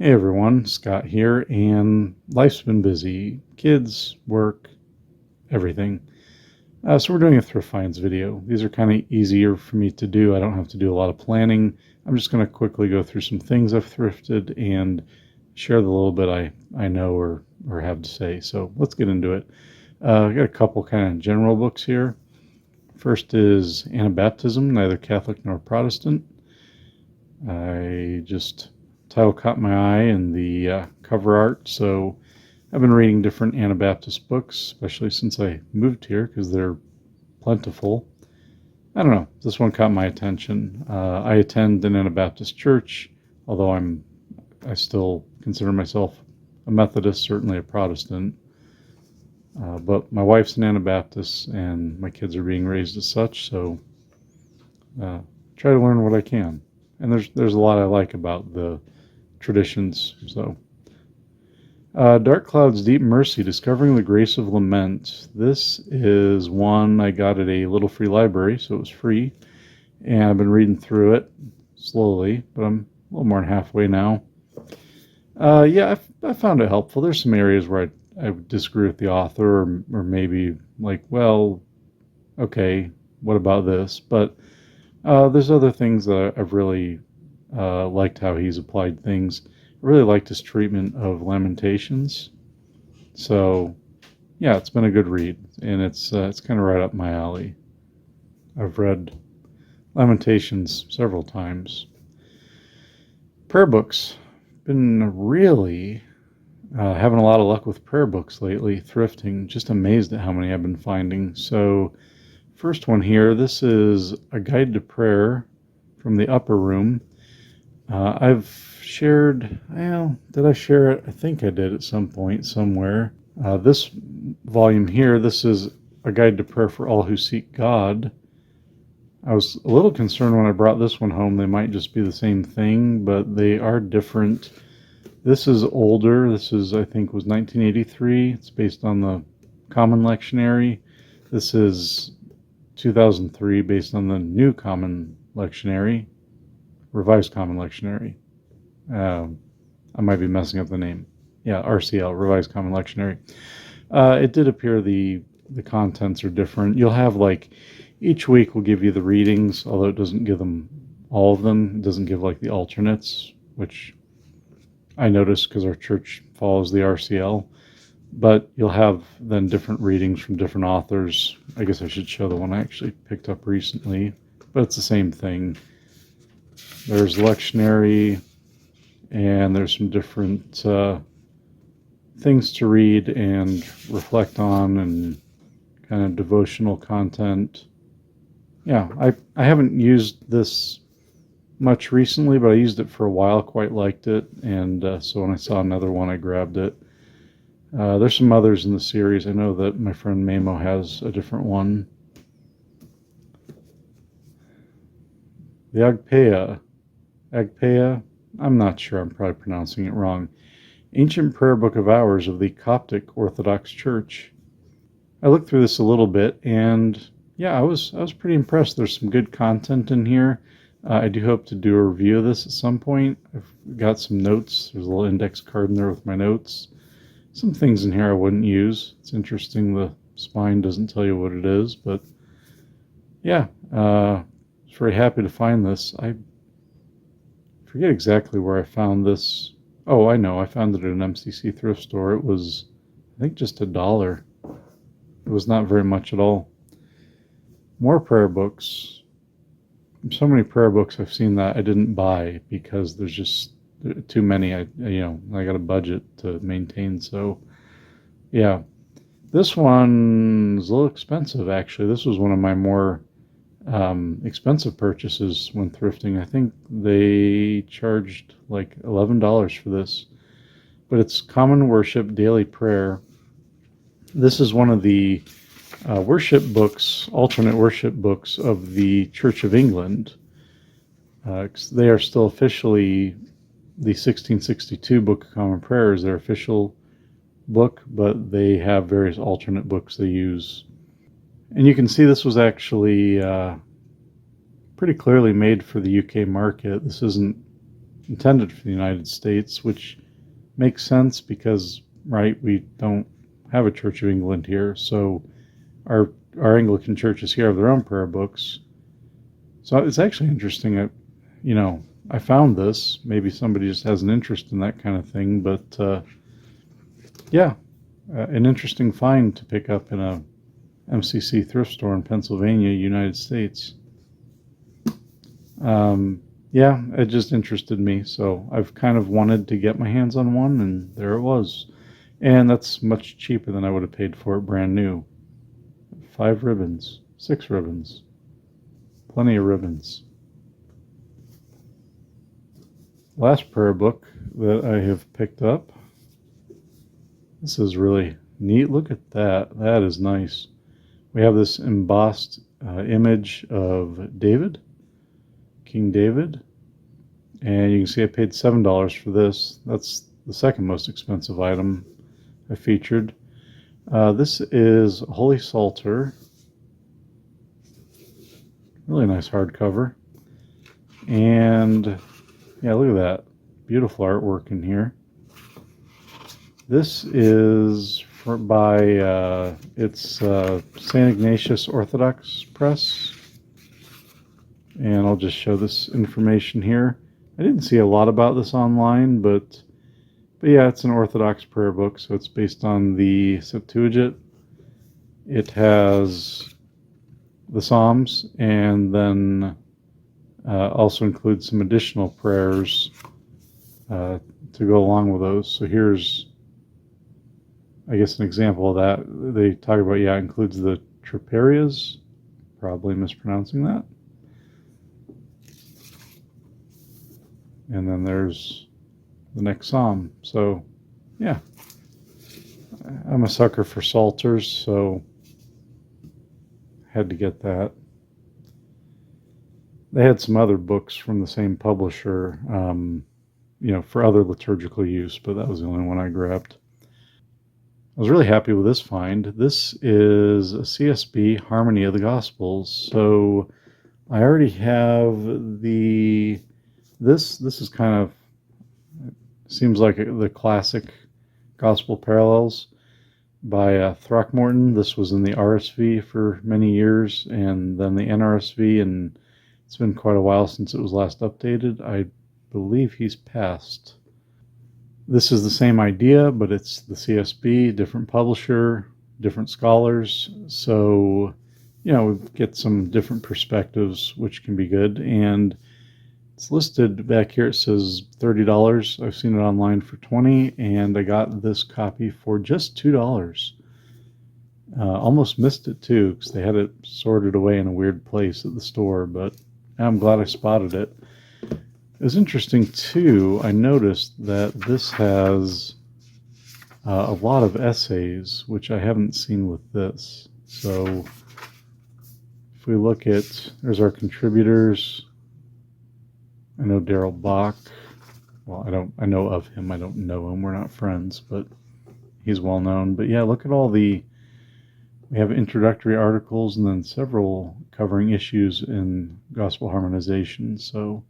Hey everyone, Scott here, and life's been busy. Kids, work, everything. So we're doing a Thrift Finds video. These are kind of easier for me to do. I don't have to do a lot of planning. I'm just going to quickly go through some things I've thrifted and share the little bit I know or have to say. So let's get into it. I got a couple kind of general books here. First is Anabaptism, Neither Catholic Nor Protestant. Title caught my eye and the cover art, so I've been reading different Anabaptist books, especially since I moved here because they're plentiful. I don't know, this one caught my attention. I attend an Anabaptist church, although I still consider myself a Methodist, certainly a Protestant. But my wife's an Anabaptist and my kids are being raised as such, so try to learn what I can. And there's a lot I like about the traditions. So, Dark Clouds, Deep Mercy, Discovering the Grace of Lament. This is one I got at a little free library, so it was free. And I've been reading through it slowly, but I'm a little more than halfway now. I found it helpful. There's some areas where I would disagree with the author, or maybe like, well, okay, what about this? But there's other things that I've really liked how he's applied things. I really liked his treatment of Lamentations. So, yeah, it's been a good read, and it's kind of right up my alley. I've read Lamentations several times. Prayer books. Been really having a lot of luck with prayer books lately, thrifting. Just amazed at how many I've been finding. So, first one here, this is A Guide to Prayer from the Upper Room. I've shared, well, did I share it? I think I did at some point somewhere. This volume here, this is A Guide to Prayer for All Who Seek God. I was a little concerned when I brought this one home. They might just be the same thing, but they are different. This is older. This is, I think, was 1983. It's based on the Common Lectionary. This is 2003, based on the New Common Lectionary. Revised Common Lectionary. I might be messing up the name. Yeah, RCL, Revised Common Lectionary. It did appear the contents are different. You'll have each week will give you the readings, although it doesn't give them all of them. It doesn't give the alternates, which I noticed because our church follows the RCL. But you'll have then different readings from different authors. I guess I should show the one I actually picked up recently, but it's the same thing. There's lectionary, and there's some different things to read and reflect on, and kind of devotional content. Yeah, I haven't used this much recently, but I used it for a while, quite liked it, and so when I saw another one, I grabbed it. There's some others in the series. I know that my friend Mamo has a different one. The Agpeya, I'm not sure, I'm probably pronouncing it wrong. Ancient Prayer Book of Hours of the Coptic Orthodox Church. I looked through this a little bit, and yeah, I was pretty impressed. There's some good content in here. I do hope to do a review of this at some point. I've got some notes. There's a little index card in there with my notes. Some things in here I wouldn't use. It's interesting the spine doesn't tell you what it is, but yeah, I was very happy to find this. I forget exactly where I found this. Oh, I know. I found it at an MCC thrift store. It was, I think, just $1. It was not very much at all. More prayer books. So many prayer books I've seen that I didn't buy because there's just too many. I got a budget to maintain. So, yeah. This one is a little expensive, actually. This was one of my more expensive purchases when thrifting. I think they charged $11 for this, but it's Common Worship Daily Prayer. This is one of the worship books, alternate worship books of the Church of England. They are still officially the 1662 Book of Common Prayer is their official book, but they have various alternate books they use. And you can see this was actually pretty clearly made for the UK market. This isn't intended for the United States, which makes sense because, right, we don't have a Church of England here, so our Anglican churches here have their own prayer books. So it's actually interesting. I found this. Maybe somebody just has an interest in that kind of thing, but yeah, an interesting find to pick up in a MCC thrift store in Pennsylvania, United States. Yeah, it just interested me, so I've kind of wanted to get my hands on one, and there it was. And that's much cheaper than I would have paid for it brand new. 5 ribbons, 6 ribbons, plenty of ribbons. Last prayer book that I have picked up. This is really neat. Look at that. That is nice. We have this embossed image of David, King David, and you can see I paid $7 for this. That's the second most expensive item I featured. This is Holy Psalter. Really nice hardcover. And yeah, look at that. Beautiful artwork in here. This is by St. Ignatius Orthodox Press. And I'll just show this information here. I didn't see a lot about this online, but yeah, it's an Orthodox prayer book, so it's based on the Septuagint. It has the Psalms, and then also includes some additional prayers to go along with those. So here's, I guess, an example of that. They talk about, it includes the Troparias, probably mispronouncing that. And then there's the next psalm. So, yeah, I'm a sucker for psalters, so had to get that. They had some other books from the same publisher, for other liturgical use, but that was the only one I grabbed. I was really happy with this find. This is a CSB Harmony of the Gospels. So I already have this is kind of, seems like the classic Gospel Parallels by Throckmorton. This was in the RSV for many years, and then the NRSV, and it's been quite a while since it was last updated. I believe he's passed. This is the same idea, but it's the CSB, different publisher, different scholars. So, we get some different perspectives, which can be good. And it's listed back here. It says $30. I've seen it online for $20, and I got this copy for just $2. Almost missed it too, because they had it sorted away in a weird place at the store, but I'm glad I spotted it. It was interesting too. I noticed that this has a lot of essays, which I haven't seen with this. So if we look at, there's our contributors. I know Daryl Bach. Well, I know of him. I don't know him. We're not friends, but he's well known. But yeah, look at all we have introductory articles and then several covering issues in gospel harmonization. So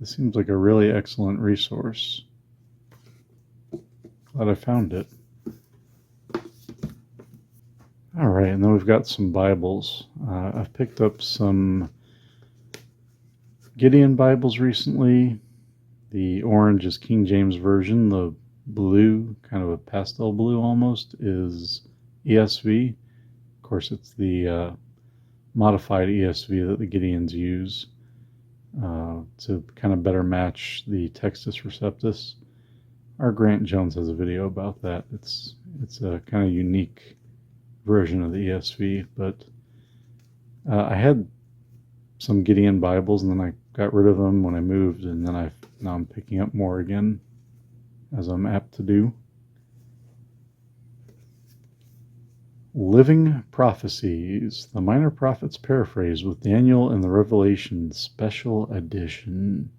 this seems like a really excellent resource. Glad I found it. All right, and then we've got some Bibles. I've picked up some Gideon Bibles recently. The orange is King James Version. The blue, kind of a pastel blue almost, is ESV. Of course, it's the modified ESV that the Gideons use to kind of better match the Textus Receptus. Our Grant Jones has a video about that. It's a kind of unique version of the ESV, but I had some Gideon Bibles, and then I got rid of them when I moved, and then now I'm picking up more again, as I'm apt to do. Living Prophecies, the Minor Prophets Paraphrase with Daniel and the Revelation Special Edition,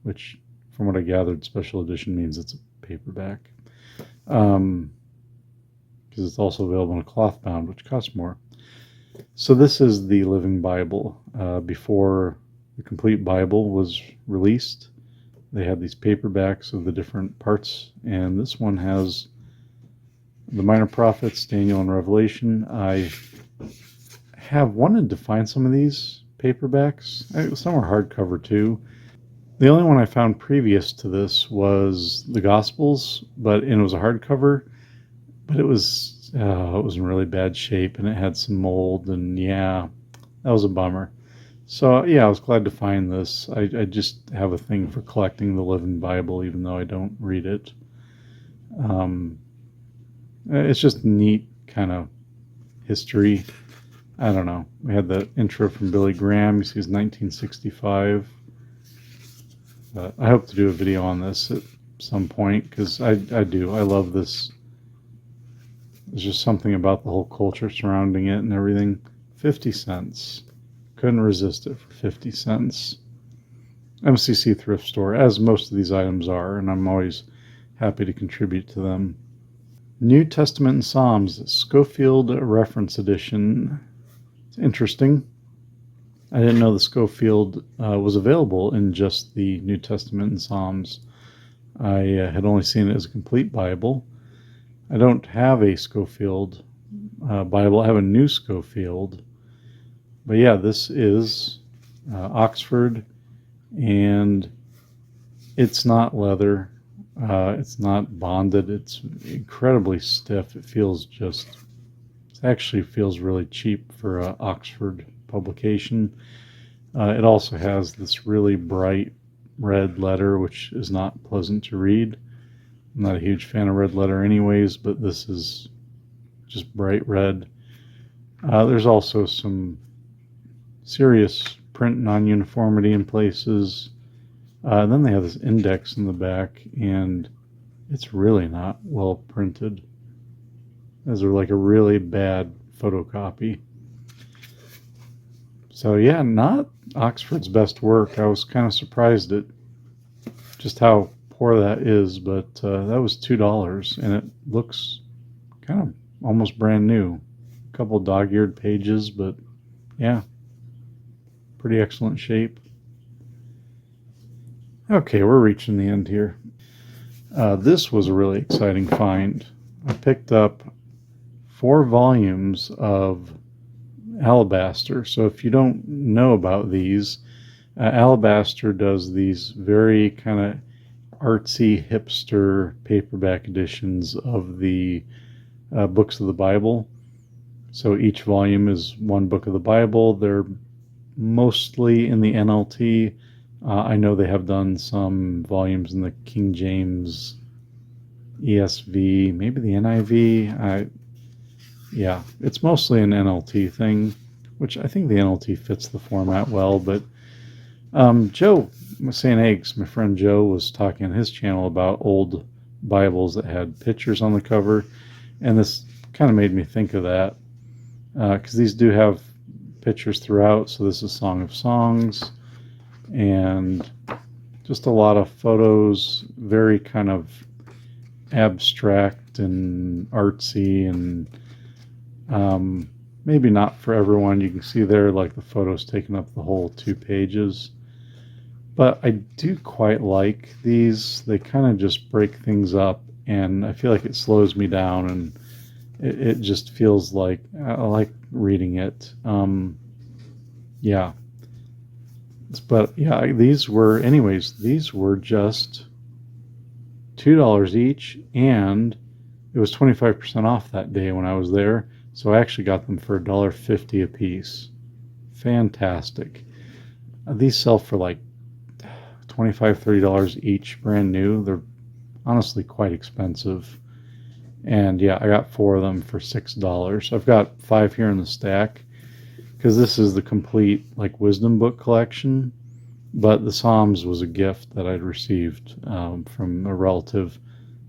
which, from what I gathered, Special Edition means it's a paperback, because it's also available in a cloth bound, which costs more. So this is the Living Bible before the complete Bible was released. They had these paperbacks of the different parts, and this one has the Minor Prophets, Daniel, and Revelation. I have wanted to find some of these paperbacks. Some are hardcover too. The only one I found previous to this was the Gospels, and it was a hardcover, but it was in really bad shape, and it had some mold, and yeah, that was a bummer. So yeah, I was glad to find this. I just have a thing for collecting the Living Bible, even though I don't read it. It's just neat kind of history. I don't know. We had the intro from Billy Graham. You see his 1965. I hope to do a video on this at some point, because I do. I love this. There's just something about the whole culture surrounding it and everything. 50 cents. Couldn't resist it for 50 cents. MCC thrift store, as most of these items are, and I'm always happy to contribute to them. New Testament and Psalms, Scofield Reference Edition. It's interesting. I didn't know the Scofield was available in just the New Testament and Psalms. I had only seen it as a complete Bible. I don't have a Scofield Bible. I have a new Scofield. But yeah, this is Oxford, and it's not leather. It's not bonded. It's incredibly stiff. It actually feels really cheap for an Oxford publication. It also has this really bright red letter, which is not pleasant to read. I'm not a huge fan of red letter anyways, but this is just bright red. There's also some serious print non-uniformity in places. Then they have this index in the back, and it's really not well printed. Those are like a really bad photocopy. So yeah, not Oxford's best work. I was kind of surprised at just how poor that is, but that was $2, and it looks kind of almost brand new. A couple dog-eared pages, but yeah, pretty excellent shape. Okay, we're reaching the end here. This was a really exciting find. I picked up 4 volumes of Alabaster. So if you don't know about these, Alabaster does these very kind of artsy hipster paperback editions of the books of the Bible. So each volume is one book of the Bible. They're mostly in the NLT. I know they have done some volumes in the King James, ESV, maybe the NIV. Yeah, it's mostly an NLT thing, which I think the NLT fits the format well. But Joe St. Eggs, my friend Joe, was talking on his channel about old Bibles that had pictures on the cover, and this kind of made me think of that, because these do have pictures throughout. So this is Song of Songs, and just a lot of photos, very kind of abstract and artsy, and maybe not for everyone. You can see there, like, the photos taking up the whole 2 pages. But I do quite like these. They kind of just break things up, and I feel like it slows me down, and it just feels like I like reading it. Yeah. But yeah, these were just $2 each, and it was 25% off that day when I was there. So I actually got them for $1.50 a piece. Fantastic. These sell for like $25, $30 each, brand new. They're honestly quite expensive. And yeah, I got 4 of them for $6. I've got 5 here in the stack, because this is the complete like wisdom book collection. But the Psalms was a gift that I'd received from a relative,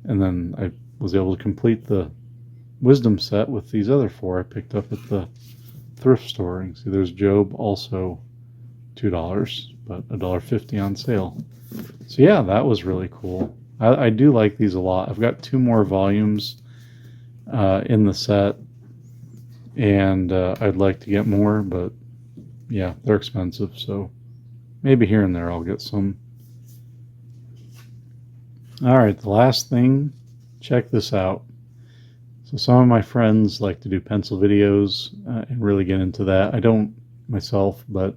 and then I was able to complete the wisdom set with these other 4 I picked up at the thrift store. You can see there's Job, also $2, but $1.50 on sale. So yeah, that was really cool. I do like these a lot. I've got 2 more volumes in the set, and I'd like to get more, but yeah, they're expensive. So maybe here and there I'll get some. All right, the last thing, check this out. So some of my friends like to do pencil videos and really get into that. I don't myself, but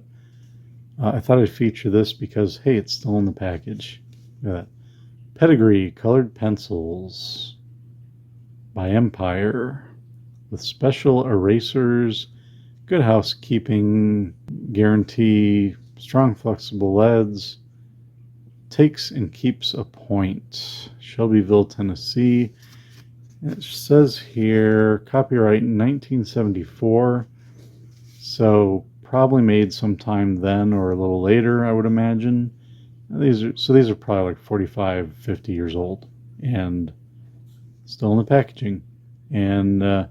I thought I'd feature this because, hey, it's still in the package. Look at that. Pedigree colored pencils by Empire with special erasers, good housekeeping, guarantee, strong flexible leads, takes and keeps a point. Shelbyville, Tennessee. It says here copyright 1974, so probably made sometime then or a little later, I would imagine. These are probably like 45, 50 years old and still in the packaging. And I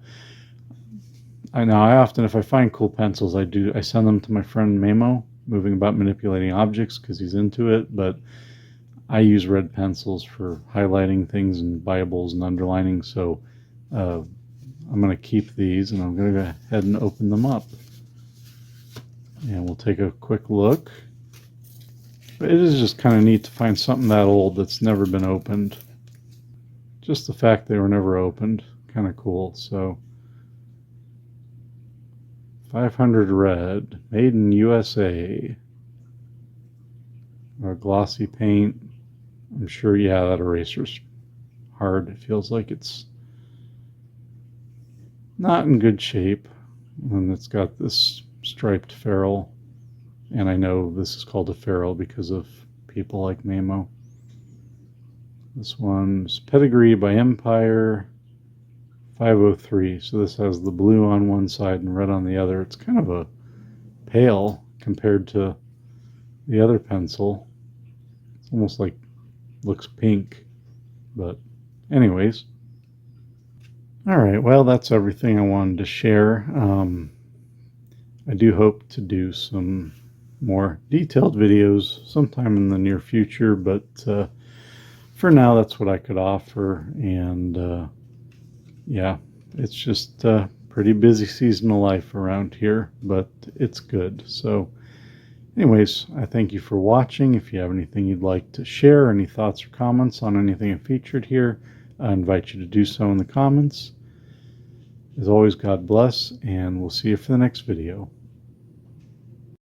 often, if I find cool pencils, I send them to my friend Mamo, Moving About Manipulating Objects, because he's into it. But I use red pencils for highlighting things in Bibles and underlining, so I'm going to keep these, and I'm going to go ahead and open them up. And we'll take a quick look. But it is just kind of neat to find something that old that's never been opened. Just the fact they were never opened, kind of cool. So 500 red, made in USA. Or glossy paint. I'm sure, yeah, that eraser's hard. It feels like it's not in good shape. And it's got this striped ferrule. And I know this is called a ferrule because of people like Mamo. This one's Pedigree by Empire 503. So this has the blue on one side and red on the other. It's kind of a pale compared to the other pencil. It's almost like looks pink, but anyways. All right, well, that's everything I wanted to share. I do hope to do some more detailed videos sometime in the near future, but for now, that's what I could offer. And yeah, it's just a pretty busy season of life around here, but it's good. So anyways, I thank you for watching. If you have anything you'd like to share, any thoughts or comments on anything I featured here, I invite you to do so in the comments. As always, God bless, and we'll see you for the next video.